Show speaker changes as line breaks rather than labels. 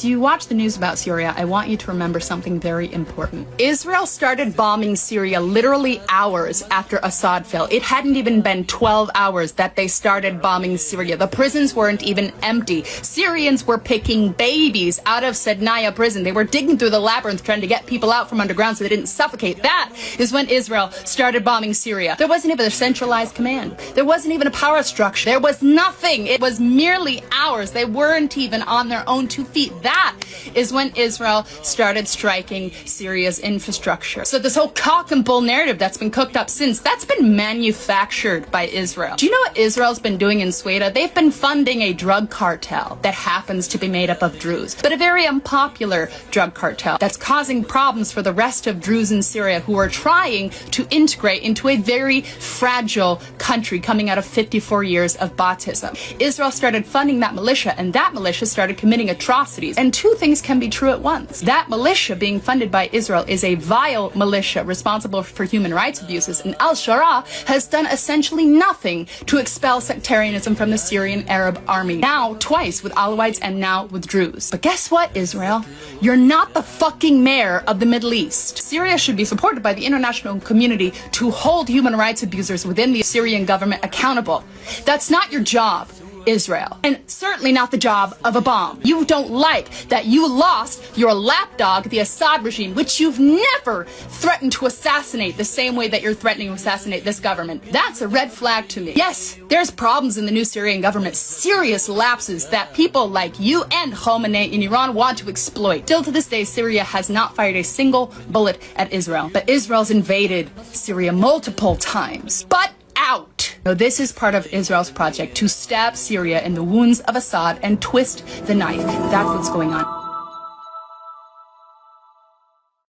As you watch the news about Syria, I want you to remember something very important. Israel started bombing Syria literally hours after Assad fell. It hadn't even been 12 hours that they started bombing Syria. The prisons weren't even empty. Syrians were picking babies out of Sednaya prison. They were digging through the labyrinth trying to get people out from underground so they didn't suffocate. That is when Israel started bombing Syria. There wasn't even a centralized command. There wasn't even a power structure. There was nothing. It was merely hours. They weren't even on their own 2 feet. That is when Israel started striking Syria's infrastructure. So this whole cock and bull narrative that's been cooked up since, that's been manufactured by Israel. Do you know what Israel's been doing in Sweden? They've been funding a drug cartel that happens to be made up of Druze, but a very unpopular drug cartel that's causing problems for the rest of Druze in Syria who are trying to integrate into a very fragile country coming out of 54 years of Ba'athism. Israel started funding that militia, and that militia started committing atrocities. And two things can be true at once. That militia being funded by Israel is a vile militia responsible for human rights abuses, and al-Sharaa has done essentially nothing to expel sectarianism from the Syrian Arab army. Now twice with Alawites and now with Druze. But guess what, Israel? You're not the fucking mayor of the Middle East. Syria should be supported by the international community to hold human rights abusers within the Syrian government accountable. That's not your job, Israel, and certainly not the job of a bomb. You don't like that you lost your lapdog, the Assad regime, which you've never threatened to assassinate the same way that you're threatening to assassinate this government. That's a red flag to me. Yes, there's problems in the new Syrian government, serious lapses that people like you and Khamenei in Iran want to exploit. Still to this day, Syria has not fired a single bullet at Israel, but Israel's invaded Syria multiple times. But out. Now, this is part of Israel's project to stab Syria in the wounds of Assad and twist the knife. That's what's going on.